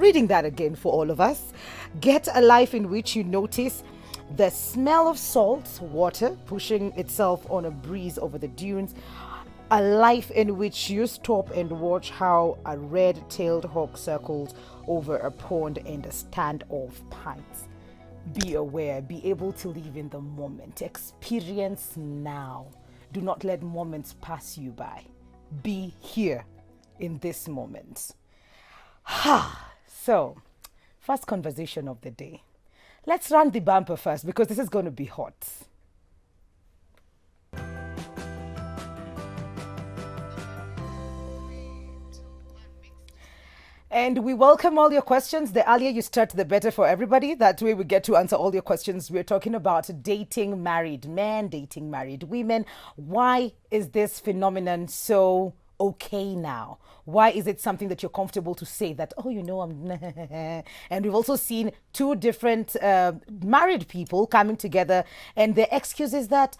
Reading that again for all of us. Get a life in which you notice the smell of salt water pushing itself on a breeze over the dunes. A life in which you stop and watch how a red-tailed hawk circles over a pond and a standoff pints. Be aware, be able to live in the moment. Experience now. Do not let moments pass you by. Be here in this moment. So, first conversation of the day. Let's run the bumper first because this is going to be hot. And we welcome all your questions. The earlier you start, the better for everybody. That way we get to answer all your questions. We're talking about dating married men, dating married women. Why is this phenomenon so okay now? Why is it something that you're comfortable to say that, oh, I'm... And we've also seen two different married people coming together and their excuse is that,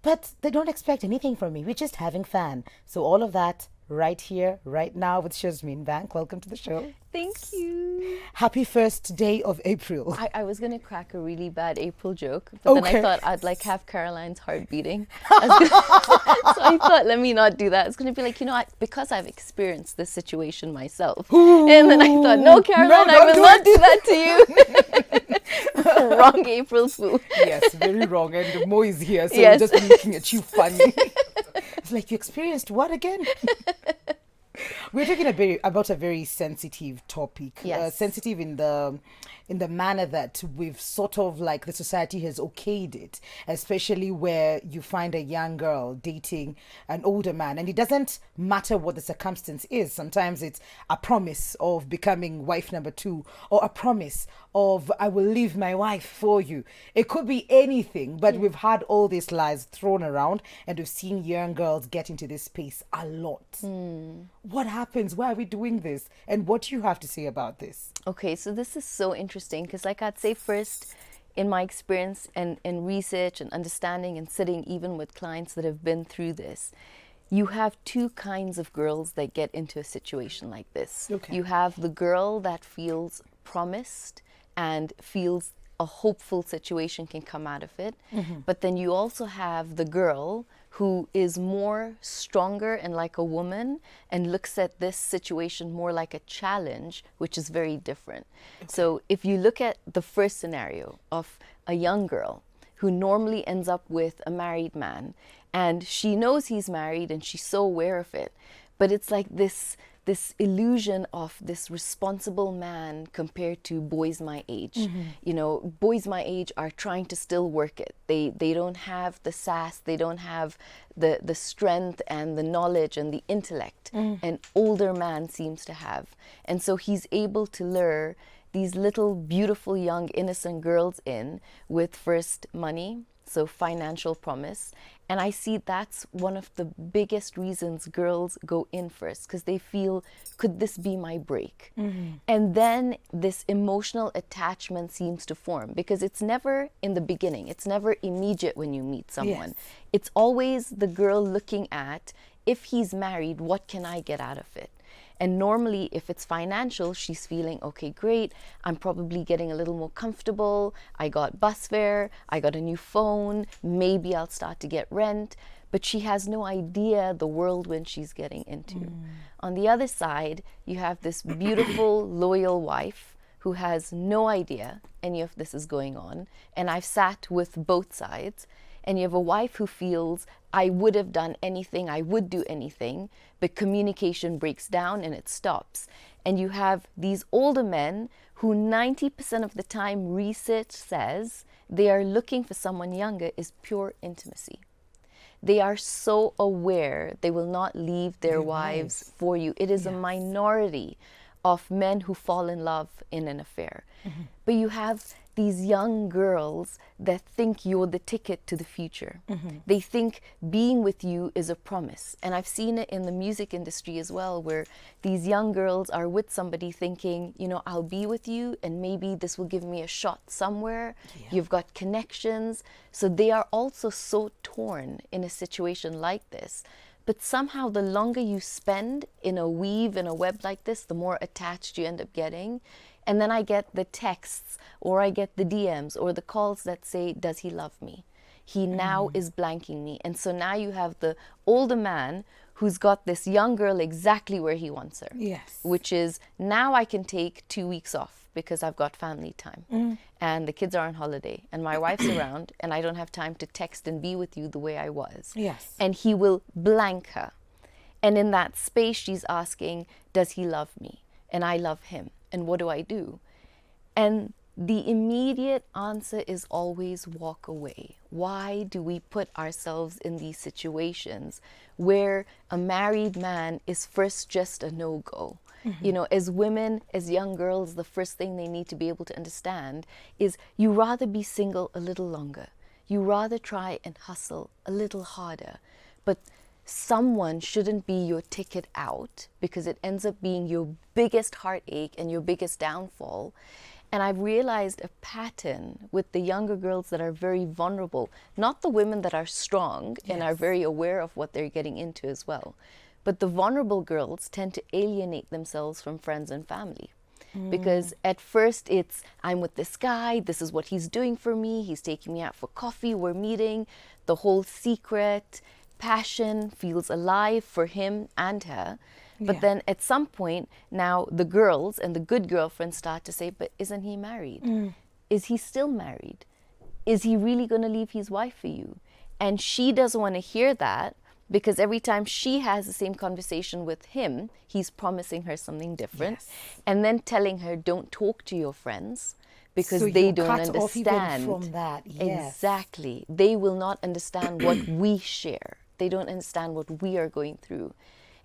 but they don't expect anything from me. We're just having fun. So all of that right here, right now with Shazmeen Bank. Welcome to the show. Thank you. Happy first day of April. I was going to crack a really bad April joke, but then I thought I'd have Caroline's heart beating. So I thought, let me not do that. It's going to be like, because I've experienced this situation myself. Ooh. And then I thought, no, Caroline, I will not do that to you. Wrong April Fool. Yes, very wrong. And Mo is here, so we're just looking at you funny. It's like, you experienced what again? We're talking about a very sensitive topic. Yes. Sensitive in the manner that we've sort of the society has okayed it, especially where you find a young girl dating an older man, and it doesn't matter what the circumstance is. Sometimes it's a promise of becoming wife number 2, or a promise of I will leave my wife for you. It could be anything, but we've had all these lies thrown around, and we've seen young girls get into this space a lot. What happens? Why are we doing this? And what do you have to say about this? Okay, so this is so interesting because I'd say first, in my experience and research and understanding and sitting even with clients that have been through this, you have two kinds of girls that get into a situation like this. Okay. You have the girl that feels promised and feels a hopeful situation can come out of it. But then you also have the girl who is more stronger and like a woman and looks at this situation more like a challenge, which is very different. Okay. So if you look at the first scenario of a young girl who normally ends up with a married man, and she knows he's married and she's so aware of it, but it's like this illusion of this responsible man compared to boys my age. Boys my age are trying to still work it. They don't have the sass, they don't have the strength and the knowledge and the intellect an older man seems to have. And so he's able to lure these little beautiful young innocent girls in with first money, so financial promise. And I see that's one of the biggest reasons girls go in first, because they feel, could this be my break? And then this emotional attachment seems to form, because it's never in the beginning. It's never immediate when you meet someone. Yes. It's always the girl looking at, if he's married, what can I get out of it? And normally, if it's financial, she's feeling, okay, great, I'm probably getting a little more comfortable. I got bus fare, I got a new phone, maybe I'll start to get rent. But she has no idea the whirlwind she's getting into. On the other side, you have this beautiful, loyal wife who has no idea any of this is going on. And I've sat with both sides. And you have a wife who feels, I would have done anything, I would do anything, but communication breaks down and it stops. And you have these older men who 90% of the time research says they are looking for someone younger is pure intimacy. They are so aware they will not leave their wives for you. It is a minority of men who fall in love in an affair. But you have these young girls that think you're the ticket to the future. They think being with you is a promise. And I've seen it in the music industry as well, where these young girls are with somebody thinking, I'll be with you and maybe this will give me a shot somewhere. You've got connections. So they are also so torn in a situation like this. But somehow the longer you spend in a weave, in a web like this, the more attached you end up getting. And then I get the texts, or I get the DMs or the calls that say, does he love me? He now is blanking me. And so now you have the older man who's got this young girl exactly where he wants her. Yes. Which is, now I can take 2 weeks off because I've got family time. And the kids are on holiday and my wife's around and I don't have time to text and be with you the way I was. Yes. And he will blank her. And in that space, she's asking, does he love me? And I love him. And what do I do? And the immediate answer is always walk away. Why do we put ourselves in these situations where a married man is first just a no-go? You know, as women, as young girls, the first thing they need to be able to understand is you rather be single a little longer. You rather try and hustle a little harder. But someone shouldn't be your ticket out, because it ends up being your biggest heartache and your biggest downfall. And I've realized a pattern with the younger girls that are very vulnerable, not the women that are strong and are very aware of what they're getting into as well. But the vulnerable girls tend to alienate themselves from friends and family. Because at first it's, I'm with this guy, this is what he's doing for me, he's taking me out for coffee, we're meeting, the whole secret, passion feels alive for him and her. But then at some point, now the girls and the good girlfriends start to say, but isn't he married? Is he still married? Is he really going to leave his wife for you? And she doesn't want to hear that, because every time she has the same conversation with him, he's promising her something different. And then telling her, don't talk to your friends because So they you don't cut off even understand. from that. Yes. Exactly. They will not understand what we share. They don't understand what we are going through.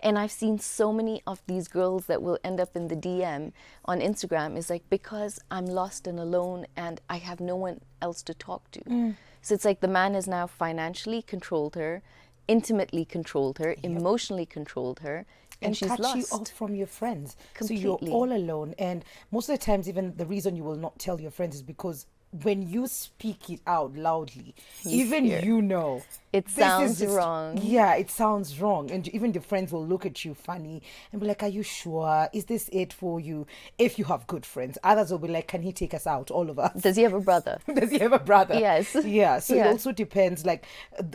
And I've seen so many of these girls that will end up in the DM on Instagram is like, because I'm lost and alone and I have no one else to talk to. So it's like the man has now financially controlled her, intimately controlled her, emotionally controlled her, and she's cut lost. you off from your friends. Completely. So you're all alone. And most of the times, even the reason you will not tell your friends is because when you speak it out loudly, even fear. you know It this is sounds just- wrong. Yeah, it sounds wrong. And even your friends will look at you funny and be like, are you sure? Is this it for you? If you have good friends. Others will be like, can he take us out, all of us? Does he have a brother? Does he have a brother? Yes. Yeah. So Yeah. it also depends. Like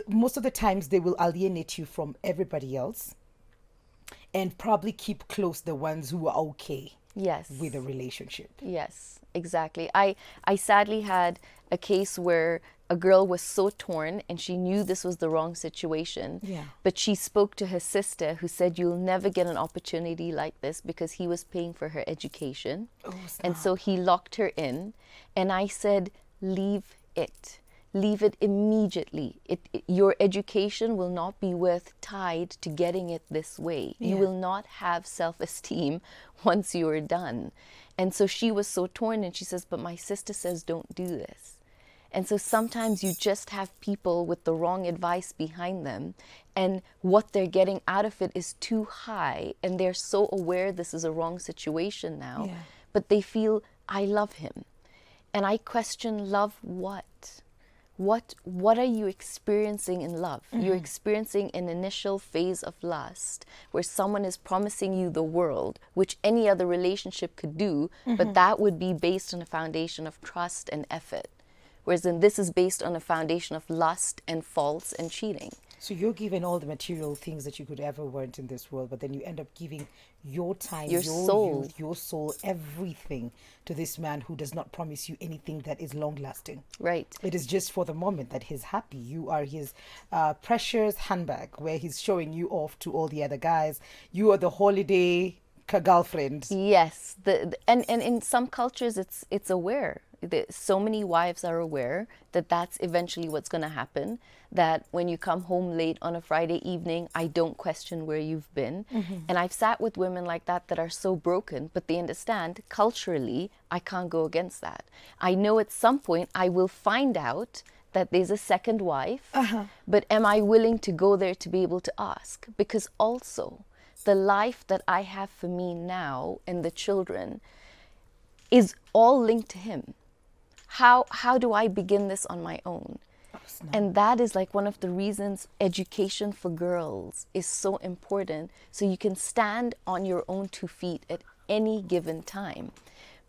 most of the times they will alienate you from everybody else and probably keep close the ones who are okay Yes. with a relationship. Yes, exactly. I sadly had a case where a girl was so torn and she knew this was the wrong situation. Yeah. But she spoke to her sister who said, you'll never get an opportunity like this, because he was paying for her education. And so he locked her in. And I said, leave it. Leave it immediately. Your education will not be worth tied to getting it this way. You will not have self-esteem once you're done. And so she was so torn, and she says, but my sister says don't do this. And so sometimes you just have people with the wrong advice behind them, and what they're getting out of it is too high, and they're so aware this is a wrong situation now, but they feel, I love him. And I question, love what? What are you experiencing in love? You're experiencing an initial phase of lust where someone is promising you the world, which any other relationship could do, but that would be based on a foundation of trust and effort. Whereas then this is based on a foundation of lust and false and cheating. So you're given all the material things that you could ever want in this world, but then you end up giving your time, Your soul. youth, your soul, everything to this man who does not promise you anything that is long lasting. Right. It is just for the moment that he's happy. You are his precious handbag where he's showing you off to all the other guys. You are the holiday girlfriend. Yes, and in some cultures it's aware. So many wives are aware that that's eventually what's going to happen. That when you come home late on a Friday evening, I don't question where you've been. And I've sat with women like that are so broken, but they understand culturally I can't go against that. I know at some point I will find out that there's a second wife, but am I willing to go there to be able to ask? Because also the life that I have for me now and the children is all linked to him. How do I begin this on my own? And that is like one of the reasons education for girls is so important. So you can stand on your own 2 feet at any given time.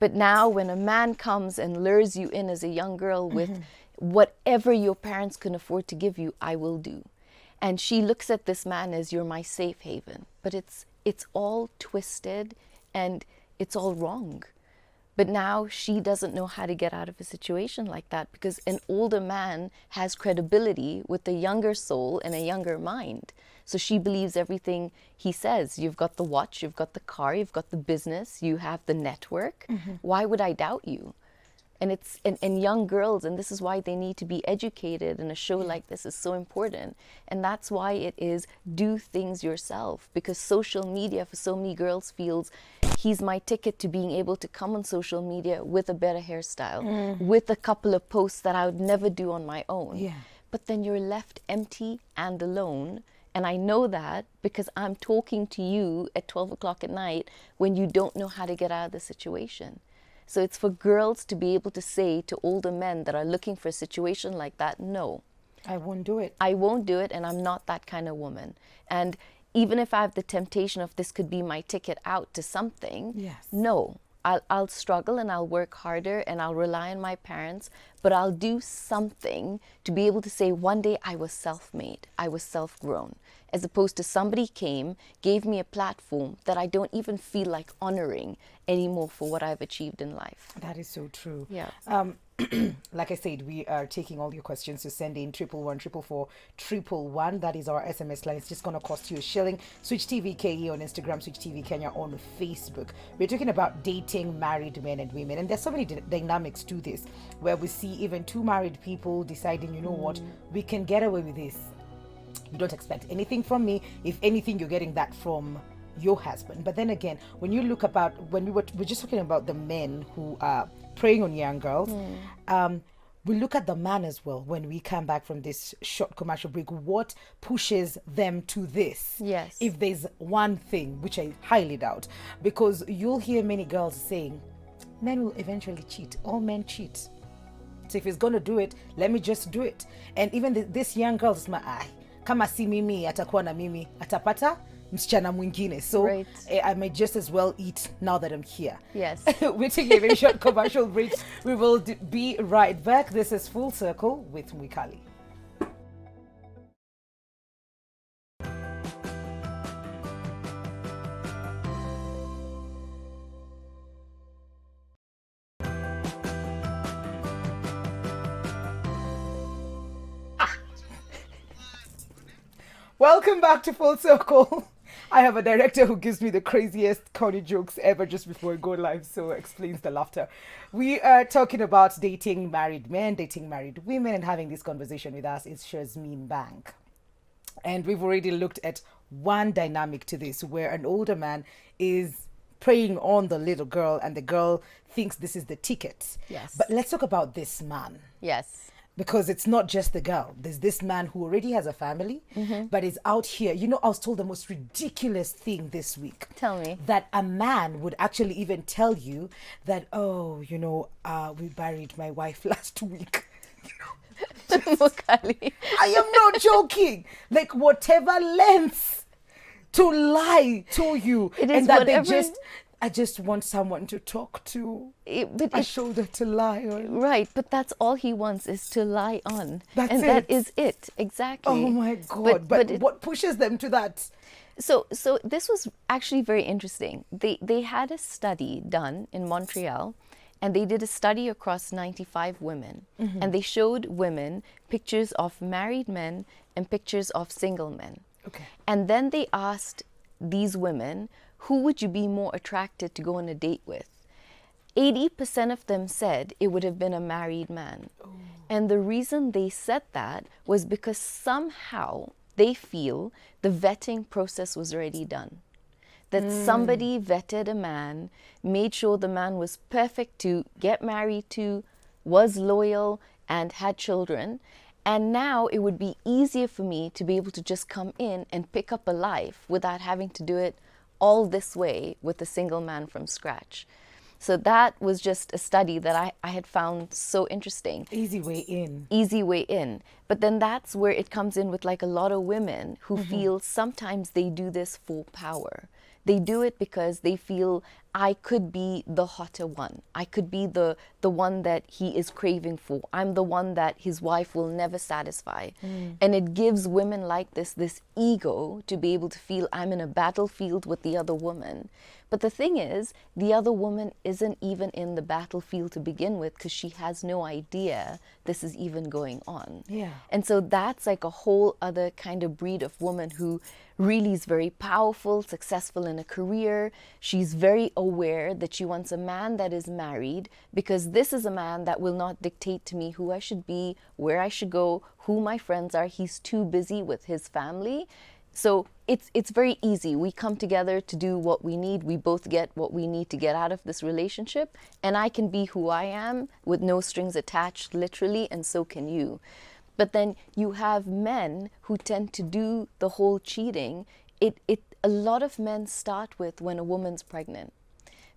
But now when a man comes and lures you in as a young girl with whatever your parents can afford to give you, I will do. And she looks at this man as you're my safe haven. But it's all twisted and it's all wrong. But now she doesn't know how to get out of a situation like that because an older man has credibility with a younger soul and a younger mind. So she believes everything he says. You've got the watch, you've got the car, you've got the business, you have the network. Why would I doubt you? And it's and young girls, and this is why they need to be educated, and a show like this is so important. And that's why it is do things yourself, because social media for so many girls feels he's my ticket to being able to come on social media with a better hairstyle, with a couple of posts that I would never do on my own. Yeah. But then you're left empty and alone. And I know that because I'm talking to you at 12 o'clock at night when you don't know how to get out of the situation. So it's for girls to be able to say to older men that are looking for a situation like that, no. I won't do it. I won't do it, and I'm not that kind of woman. And even if I have the temptation of this could be my ticket out to something, Yes. no. I'll struggle and I'll work harder and I'll rely on my parents, but I'll do something to be able to say one day I was self-made, I was self-grown, as opposed to somebody came, gave me a platform that I don't even feel like honoring anymore for what I've achieved in life. That is so true. Yeah. Like I said, we are taking all your questions, so send in 111444111. That is our SMS line. It's just going to cost you a shilling. Switch TV KE on Instagram, Switch TV Kenya on Facebook. We're talking about dating married men and women, and there's so many dynamics to this, where we see even two married people deciding, you know what, we can get away with this. You don't expect anything from me. If anything, you're getting that from your husband. But then again, when you look about, when we're just talking about the men who are preying on young girls, we look at the man as well. When we come back from this short commercial break, what pushes them to this? Yes. If there's one thing, which I highly doubt, because you'll hear many girls saying, men will eventually cheat. All men cheat. So if he's going to do it, let me just do it. And even this young girl is my eye. Kama si mimi, atakuwa na mimi, atapata msichana mwingine. So right. I may just as well eat now that I'm here. Yes. We're taking a very short commercial break. We will be right back. This is Full Circle with Mwikali. Welcome back to Full Circle. I have a director who gives me the craziest corny jokes ever just before I go live, so explains the laughter. We are talking about dating married men, dating married women, and having this conversation with us is Shazmeen Bank. And we've already looked at one dynamic to this, where an older man is preying on the little girl and the girl thinks this is the ticket. Yes. But let's talk about this man. Yes. Because it's not just the girl. There's this man who already has a family, but is out here. You know, I was told the most ridiculous thing this week. Tell me. That a man would actually even tell you that, oh, you know, we buried my wife last week. Mwikali. I am not joking. Like, whatever lengths to lie to you. It is and that whatever... I just want someone to talk to, but a shoulder to lie on. Right, but that's all he wants is to lie on. That's and it. that is it, exactly. Oh my God, but what pushes them to that? So this was actually very interesting. They had a study done in Montreal, and they did a study across 95 women. And they showed women pictures of married men and pictures of single men. Okay. And then they asked these women, who would you be more attracted to go on a date with? 80% of them said it would have been a married man. Oh. And the reason they said that was because somehow they feel the vetting process was already done. That somebody vetted a man, made sure the man was perfect to get married to, was loyal, and had children. And now it would be easier for me to be able to just come in and pick up a life without having to do it all this way with a single man from scratch. So that was just a study that I had found so interesting. Easy way in. Easy way in. But then that's where it comes in with like a lot of women who feel sometimes they do this for power. They do it because they feel I could be the hotter one. I could be the one that he is craving for. I'm the one that his wife will never satisfy. And it gives women like this ego to be able to feel I'm in a battlefield with the other woman. But the thing is, the other woman isn't even in the battlefield to begin with because she has no idea this is even going on. Yeah. And so that's like a whole other kind of breed of woman who really is very powerful, successful in a career. She's very aware that she wants a man that is married because this is a man that will not dictate to me who I should be, where I should go, who my friends are. He's too busy with his family. So it's very easy. We come together to do what we need. We both get what we need to get out of this relationship. And I can be who I am with no strings attached, literally, and so can you. But then you have men who tend to do the whole cheating. A lot of men start with when a woman's pregnant,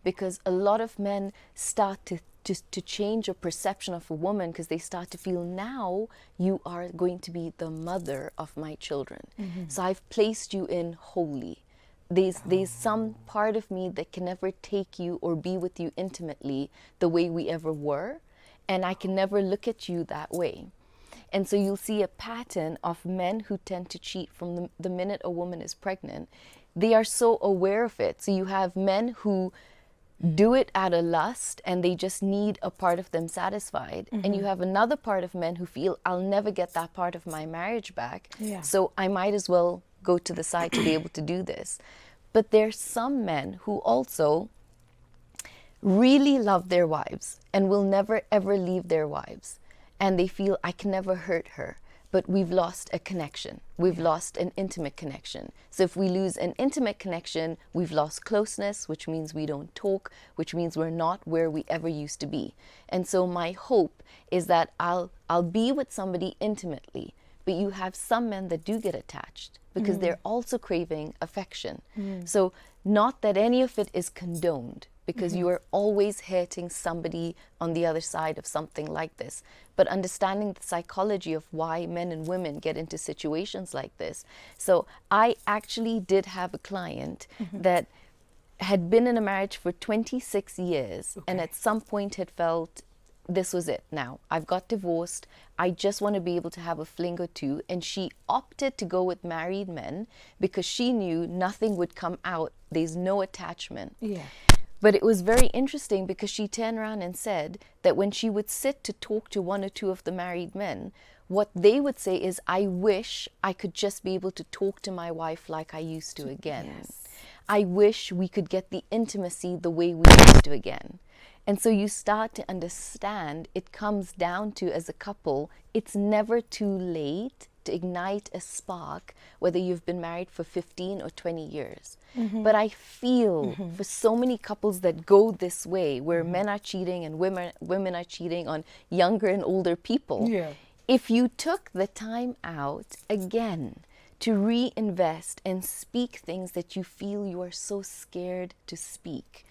because a lot of men start to change a perception of a woman because they start to feel now you are going to be the mother of my children. So I've placed you in holy. There's some part of me that can never take you or be with you intimately the way we ever were, and I can never look at you that way. And so you'll see a pattern of men who tend to cheat from the minute a woman is pregnant. They are so aware of it. So you have men who do it out of lust and they just need a part of them satisfied. And you have another part of men who feel, I'll never get that part of my marriage back. Yeah. So I might as well go to the side to be able to do this. But there's some men who also really love their wives and will never ever leave their wives. And they feel I can never hurt her, but we've lost a connection. We've lost an intimate connection. So if we lose an intimate connection, we've lost closeness, which means we don't talk, which means we're not where we ever used to be. And so my hope is that I'll be with somebody intimately, but you have some men that do get attached because they're also craving affection. So not that any of it is condoned, because you are always hurting somebody on the other side of something like this. But understanding the psychology of why men and women get into situations like this. So I actually did have a client that had been in a marriage for 26 years and at some point had felt this was it now. I've got divorced. I just want to be able to have a fling or two. And she opted to go with married men because she knew nothing would come out. There's no attachment. Yeah. But it was very interesting because she turned around and said that when she would sit to talk to one or two of the married men, what they would say is, I wish I could just be able to talk to my wife like I used to again. Yes. I wish we could get the intimacy the way we used to again. And so you start to understand it comes down to, as a couple, it's never too late to ignite a spark, whether you've been married for 15 or 20 years. But I feel for so many couples that go this way, where men are cheating and women are cheating on younger and older people. Yeah. If you took the time out again to reinvest and speak things that you feel you are so scared to speak,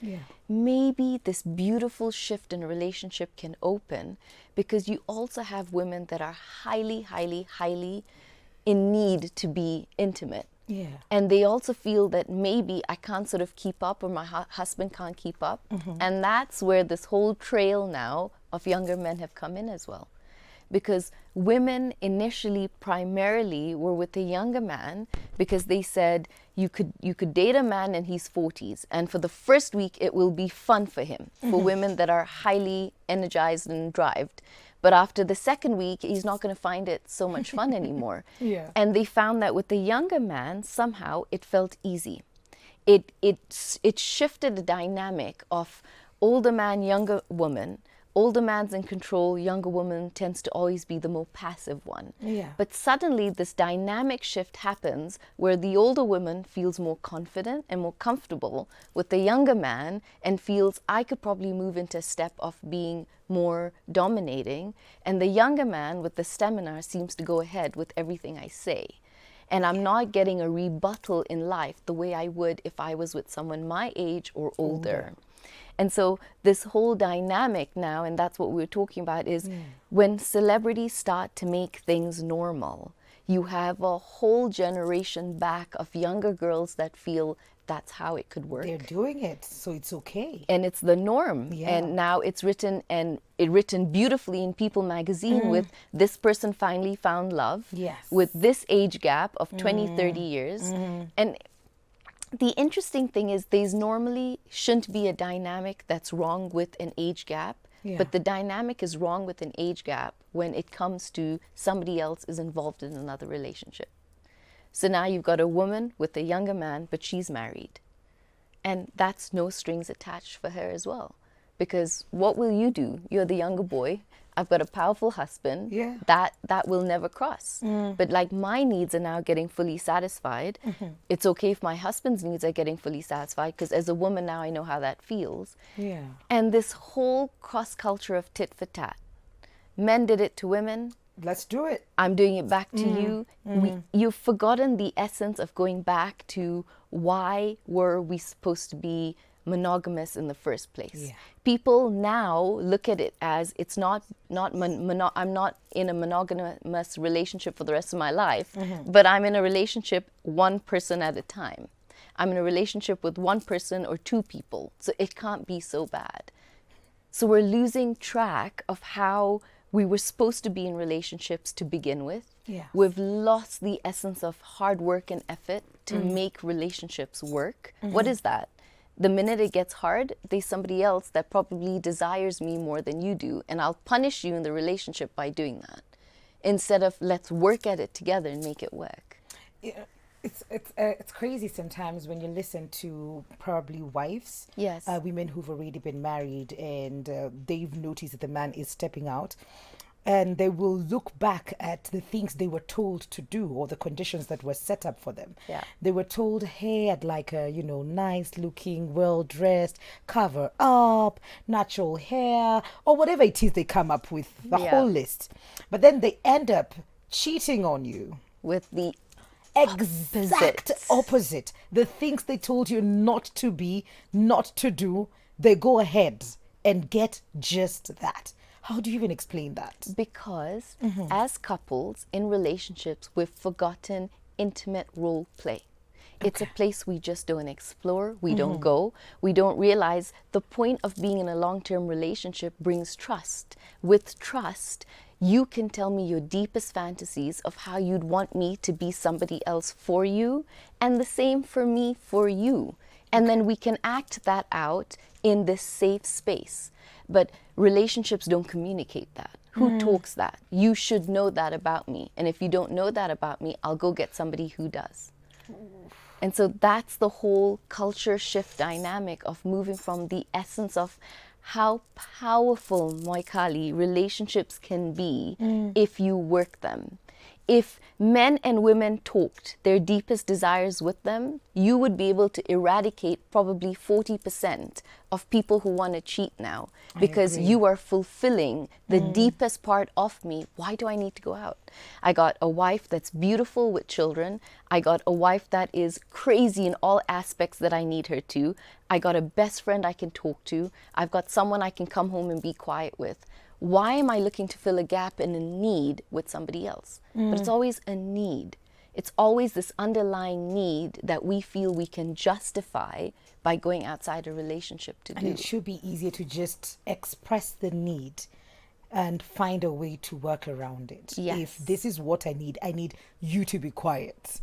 maybe this beautiful shift in a relationship can open, because you also have women that are highly, highly, highly in need to be intimate. Yeah. And they also feel that maybe I can't sort of keep up, or my husband can't keep up. And that's where this whole trail now of younger men have come in as well. Because women initially primarily were with a younger man because they said you could date a man in his 40s, and for the first week it will be fun for him, for women that are highly energized and drived. But after the second week, he's not going to find it so much fun anymore. Yeah. And they found that with the younger man, somehow it felt easy. It shifted the dynamic of older man, younger woman. Older man's in control, younger woman tends to always be the more passive one. Yeah. But suddenly this dynamic shift happens where the older woman feels more confident and more comfortable with the younger man and feels I could probably move into a step of being more dominating. And the younger man with the stamina seems to go ahead with everything I say. And I'm not getting a rebuttal in life the way I would if I was with someone my age or older. And so this whole dynamic now, and that's what we were talking about, is when celebrities start to make things normal, you have a whole generation back of younger girls that feel that's how it could work. They're doing it, so it's okay. And it's the norm. Yeah. And now it's written, and it written beautifully in People magazine with this person finally found love. Yes. With this age gap of 20, 30 years. And the interesting thing is there's normally shouldn't be a dynamic that's wrong with an age gap. Yeah. But the dynamic is wrong with an age gap when it comes to somebody else is involved in another relationship. So now you've got a woman with a younger man, but she's married. And that's no strings attached for her as well. Because what will you do? You're the younger boy. I've got a powerful husband. Yeah. That will never cross. But like my needs are now getting fully satisfied. It's okay if my husband's needs are getting fully satisfied, because as a woman now I know how that feels. Yeah. And this whole cross culture of tit for tat. Men did it to women. Let's do it. I'm doing it back to you. You've forgotten the essence of going back to why were we supposed to be monogamous in the first place. Yeah. People now look at it as it's not I'm not in a monogamous relationship for the rest of my life, but I'm in a relationship one person at a time. I'm in a relationship with one person or two people, so it can't be so bad. So we're losing track of how we were supposed to be in relationships to begin with. Yeah. We've lost the essence of hard work and effort to make relationships work. What is that? The minute it gets hard, there's somebody else that probably desires me more than you do, and I'll punish you in the relationship by doing that. Instead of let's work at it together and make it work. Yeah. It's crazy sometimes when you listen to probably wives, Yes. Women who've already been married, and they've noticed that the man is stepping out, and they will look back at the things they were told to do or the conditions that were set up for them. Yeah. They were told, hey, I'd like a, nice looking, well dressed, cover up, natural hair, or whatever it is they come up with, the Yeah. whole list. But then they end up cheating on you. With the Exact opposite. The things they told you not to be, not to do, they go ahead and get just that. How do you even explain that? because as couples in relationships, we've forgotten intimate role play. It's a place we just don't explore, we don't go, we don't realize the point of being in a long-term relationship brings trust. With trust, you can tell me your deepest fantasies of how you'd want me to be somebody else for you, and the same for me for you. And then we can act that out in this safe space. But relationships don't communicate that. Who talks that? You should know that about me. And if you don't know that about me, I'll go get somebody who does. And so that's the whole culture shift dynamic of moving from the essence of how powerful, Moikali, relationships can be if you work them. If men and women talked their deepest desires with them, you would be able to eradicate probably 40% of people who want to cheat now, because you are fulfilling the deepest part of me. Why do I need to go out? I got a wife that's beautiful with children. I got a wife that is crazy in all aspects that I need her to. I got a best friend I can talk to. I've got someone I can come home and be quiet with. Why am I looking to fill a gap in a need with somebody else? But it's always a need. It's always this underlying need that we feel we can justify by going outside a relationship to do. And it should be easier to just express the need and find a way to work around it. Yes. If this is what I need you to be quiet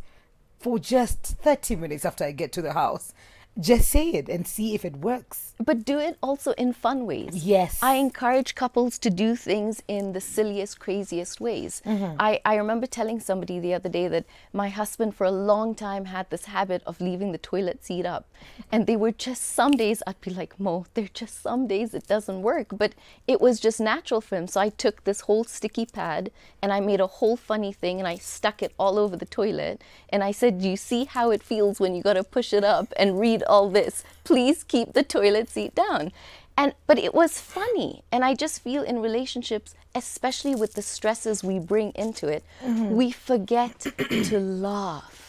for just 30 minutes after I get to the house. Just say it and see if it works. But do it also in fun ways. Yes. I encourage couples to do things in the silliest, craziest ways. I remember telling somebody the other day that my husband for a long time had this habit of leaving the toilet seat up. And they were just some days I'd be like, Mo, there are just some days it doesn't work. But it was just natural for him. So I took this whole sticky pad and I made a whole funny thing and I stuck it all over the toilet. And I said, do you see how it feels when you got to push it up and read all this? Please keep the toilet seat down. But it was funny. And I just feel in relationships, especially with the stresses we bring into it, we forget to laugh.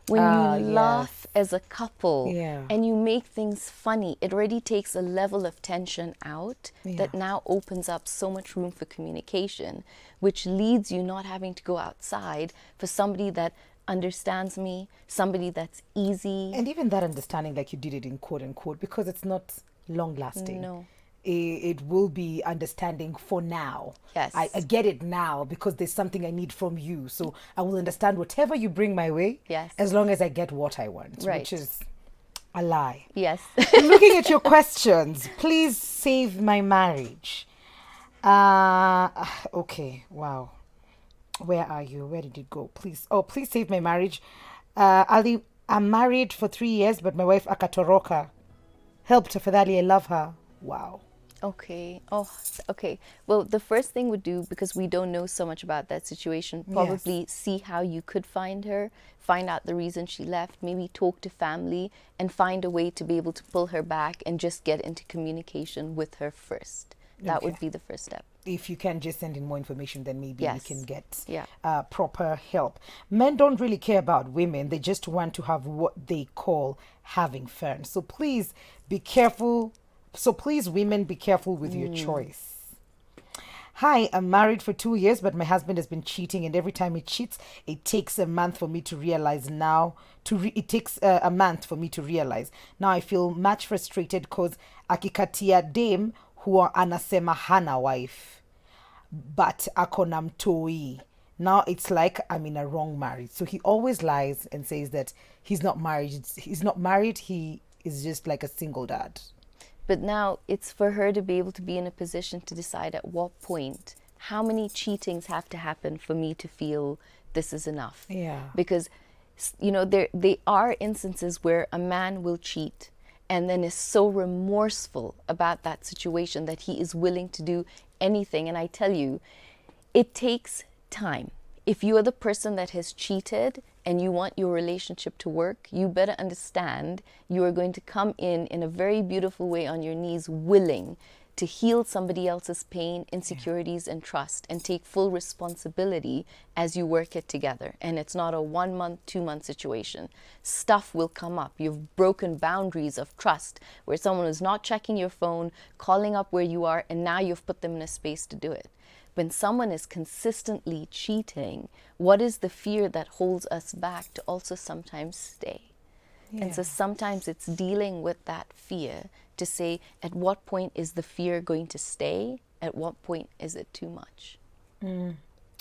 When you Yes. laugh as a couple Yeah. and you make things funny, it already takes a level of tension out that Yeah. now opens up so much room for communication, which leads you not having to go outside for somebody that understands me, somebody that's easy. And even that understanding, like you did it in quote unquote, because it's not long lasting. No. It will be understanding for now. Yes. I get it now because there's something I need from you. So I will understand whatever you bring my way, Yes. as long as I get what I want, Right. which is a lie. Yes. Looking at your questions, please save my marriage. Okay, wow. Where are you? Where did it go? Please. Oh, please save my marriage. Ali, I'm married for 3 years, but my wife akatoroka. Help tafadhali, I love her. Wow. Okay. Oh, okay. Well, the first thing would do, because we don't know so much about that situation, probably see how you could find her, find out the reason she left, maybe talk to family and find a way to be able to pull her back and just get into communication with her first. That would Okay. be the first step. If you can just send in more information, then maybe we Yes. can get Yeah. proper help. Men don't really care about women. They just want to have what they call having fun. So please be careful. So please, women, be careful with your choice. Hi, I'm married for 2 years, but my husband has been cheating, and every time he cheats, it takes a month for me to realize now. It takes a month for me to realize. Now I feel much frustrated because akikatia dem huwa anasema hana wife, but akona mtoi. Now it's like I'm in a wrong marriage. So he always lies and says that he's not married. He's not married. He is just like a single dad. But now it's for her to be able to be in a position to decide at what point, how many cheatings have to happen for me to feel this is enough. Yeah. Because, you know, they are instances where a man will cheat and then is so remorseful about that situation that he is willing to do anything. And I tell you, it takes time. If you are the person that has cheated and you want your relationship to work, you better understand you are going to come in a very beautiful way on your knees, willing to heal somebody else's pain, insecurities, and trust, and take full responsibility as you work it together. And it's not a 1 month, 2 month situation. Stuff will come up. You've broken boundaries of trust where someone is not checking your phone, calling up where you are, and now you've put them in a space to do it. When someone is consistently cheating, what is the fear that holds us back to also sometimes stay? And so sometimes it's dealing with that fear to say, at what point is the fear going to stay? At what point is it too much?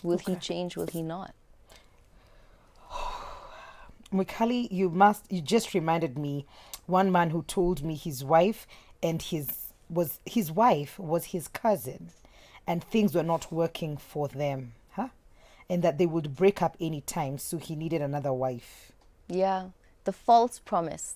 Will he change? Will he not? Mikali, you just reminded me one man who told me his wife was his cousin, and things were not working for them, and that they would break up any time, so he needed another wife. Yeah. The false promise.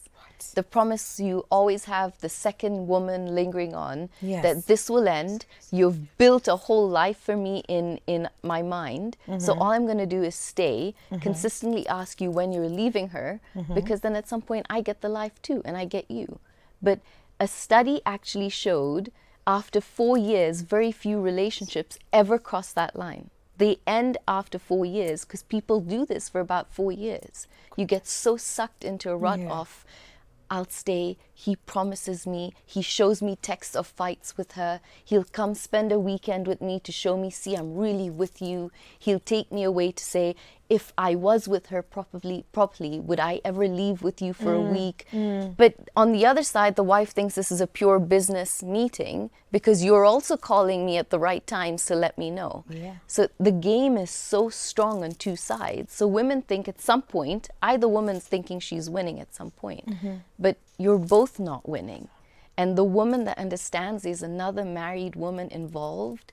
The promise you always have the second woman lingering on, Yes. that this will end. You've built a whole life for me in my mind. So all I'm going to do is stay, consistently ask you when you're leaving her, because then at some point I get the life too and I get you. But a study actually showed after 4 years, very few relationships ever cross that line. They end after 4 years because people do this for about 4 years. You get so sucked into a rut of, I'll stay, he promises me, he shows me texts of fights with her, he'll come spend a weekend with me to show me, see, I'm really with you. He'll take me away to say, if I was with her properly, would I ever leave with you for a week? But on the other side, the wife thinks this is a pure business meeting because you're also calling me at the right times to let me know. Yeah. So the game is so strong on two sides. So women think at some point, either woman's thinking she's winning at some point, but you're both not winning. And the woman that understands there's another married woman involved,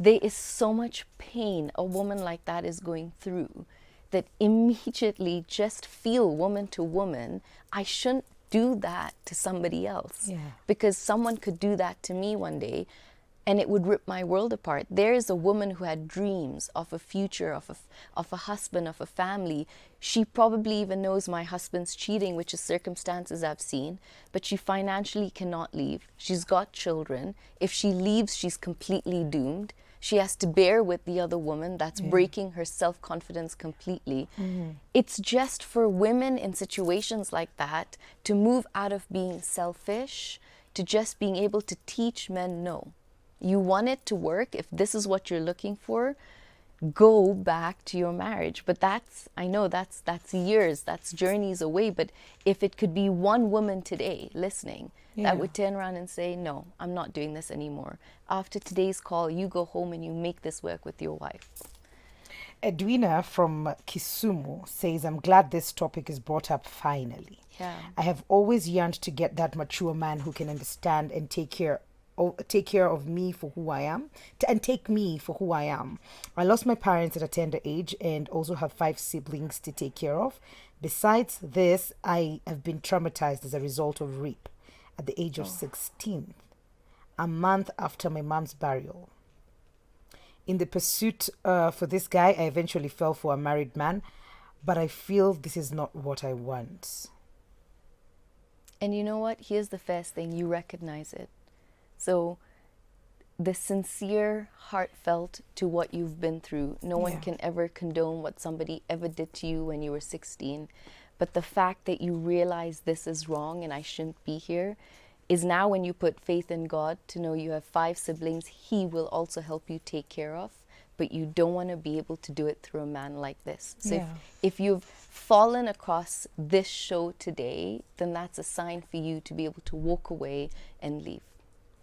there is so much pain a woman like that is going through that immediately just feel woman to woman, I shouldn't do that to somebody else. Yeah. Because someone could do that to me one day and it would rip my world apart. There is a woman who had dreams of a future, of a husband, of a family. She probably even knows my husband's cheating, which is circumstances I've seen, but she financially cannot leave. She's got children. If she leaves, she's completely doomed. She has to bear with the other woman. That's breaking her self-confidence completely. It's just for women in situations like that to move out of being selfish to just being able to teach men no. You want it to work, if this is what you're looking for, go back to your marriage. But that's, I know that's years, that's journeys away. But if it could be one woman today listening that would turn around and say, no, I'm not doing this anymore. After today's call, you go home and you make this work with your wife. Edwina from Kisumu says, I'm glad this topic is brought up finally. Yeah. I have always yearned to get that mature man who can understand and take care of me for who I am, and take me for who I am. I lost my parents at a tender age and also have 5 siblings to take care of. Besides this, I have been traumatized as a result of rape at the age of 16, a month after my mom's burial. In the pursuit for this guy, I eventually fell for a married man, but I feel this is not what I want. And you know what? Here's the first thing, you recognize it. So the sincere, heartfelt to what you've been through. No one can ever condone what somebody ever did to you when you were 16. But the fact that you realize this is wrong and I shouldn't be here is now when you put faith in God to know you have 5 siblings, He will also help you take care of. But you don't want to be able to do it through a man like this. So if you've fallen across this show today, then that's a sign for you to be able to walk away and leave.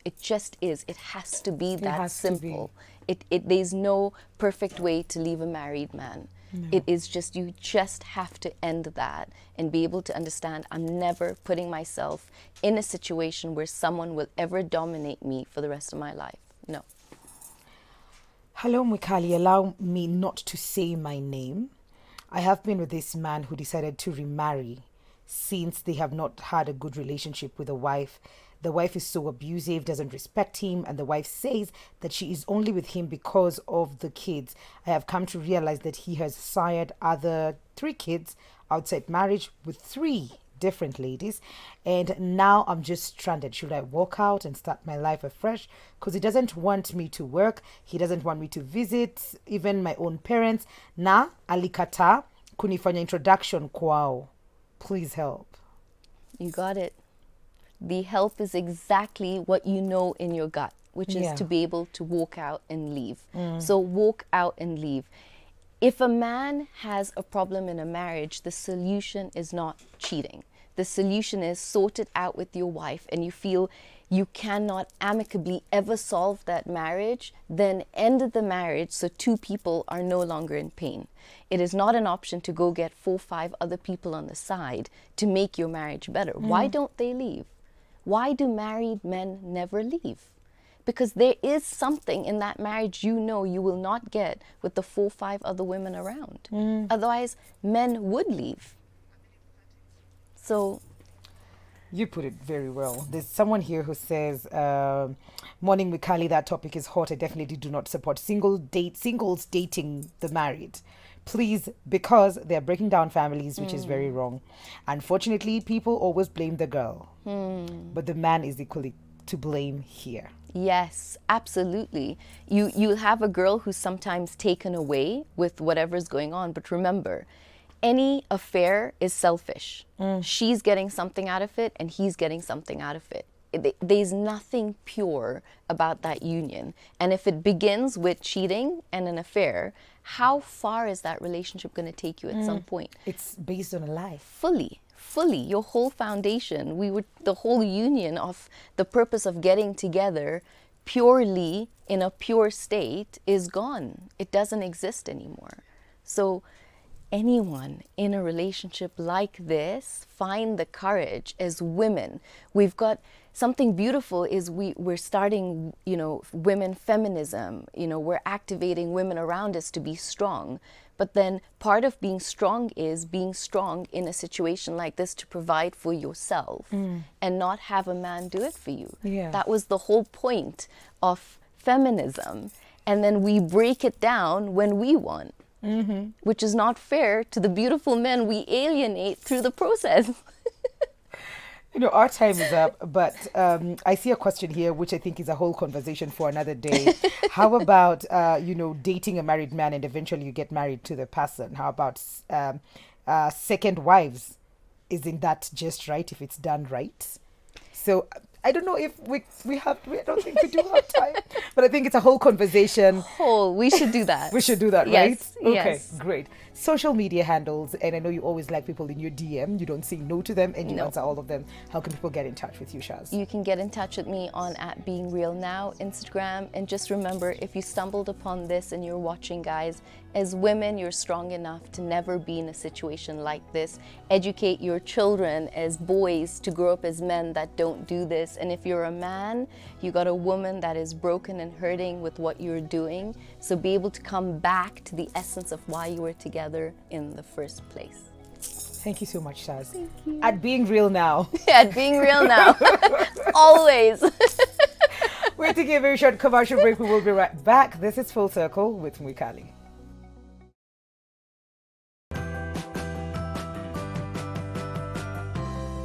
It just is. It has to be that simple. There's no perfect way to leave a married man. No. It is just, you just have to end that and be able to understand, I'm never putting myself in a situation where someone will ever dominate me for the rest of my life. No. Hello, Mikali. Allow me not to say my name. I have been with this man who decided to remarry since they have not had a good relationship with a wife. The wife is so abusive, doesn't respect him, and the wife says that she is only with him because of the kids. I have come to realize that he has sired other 3 kids outside marriage with 3 different ladies, and now I'm just stranded. Should I walk out and start my life afresh? Because he doesn't want me to work, he doesn't want me to visit even my own parents. Na alikata kunifanya introduction kwao. Please help. You got it. The help is exactly what you know in your gut, which is to be able to walk out and leave. So walk out and leave. If a man has a problem in a marriage, the solution is not cheating. The solution is sort it out with your wife, and you feel you cannot amicably ever solve that marriage, then end the marriage so 2 people are no longer in pain. It is not an option to go get 4 or 5 other people on the side to make your marriage better. Why don't they leave? Why do married men never leave? Because there is something in that marriage you know you will not get with the 4 or 5 other women around. Otherwise, men would leave. So, you put it very well. There's someone here who says, morning Mikali, that topic is hot. I definitely do not support singles dating the married. Please, because they're breaking down families, which is very wrong. Unfortunately, people always blame the girl. But the man is equally to blame here. Yes, absolutely. You'll have a girl who's sometimes taken away with whatever's going on. But remember, any affair is selfish. She's getting something out of it and he's getting something out of it. There's nothing pure about that union. And if it begins with cheating and an affair, how far is that relationship going to take you at some point? It's based on a lie. Fully. Your whole foundation, the whole union of the purpose of getting together purely in a pure state is gone. It doesn't exist anymore. So anyone in a relationship like this, find the courage as women. We've got something beautiful is we're starting, women feminism, we're activating women around us to be strong. But then part of being strong is being strong in a situation like this to provide for yourself and not have a man do it for you. Yeah. That was the whole point of feminism. And then we break it down when we want. Which is not fair to the beautiful men we alienate through the process. Our time is up, but I see a question here, which I think is a whole conversation for another day. How about, dating a married man and eventually you get married to the person? How about second wives? Isn't that just right if it's done right? So I don't know if I don't think we do have time, but I think it's a whole conversation. Oh, we should do that. We should do that, Yes, right? Okay, yes. great. Social media handles, and I know you always like people in your DM. You don't say no to them, and you No. answer all of them. How can people get in touch with you, Shaz? You can get in touch with me on @BeingRealNow, Instagram. And just remember, if you stumbled upon this and you're watching, guys, as women, you're strong enough to never be in a situation like this. Educate your children as boys to grow up as men that don't do this. And if you're a man, you got a woman that is broken and hurting with what you're doing. So be able to come back to the essence of why you were together in the first place. Thank you so much, Shaz. Thank you. At Being Real Now. Being real now. Always. We're taking a very short commercial break. We will be right back. This is Full Circle with Mwikali.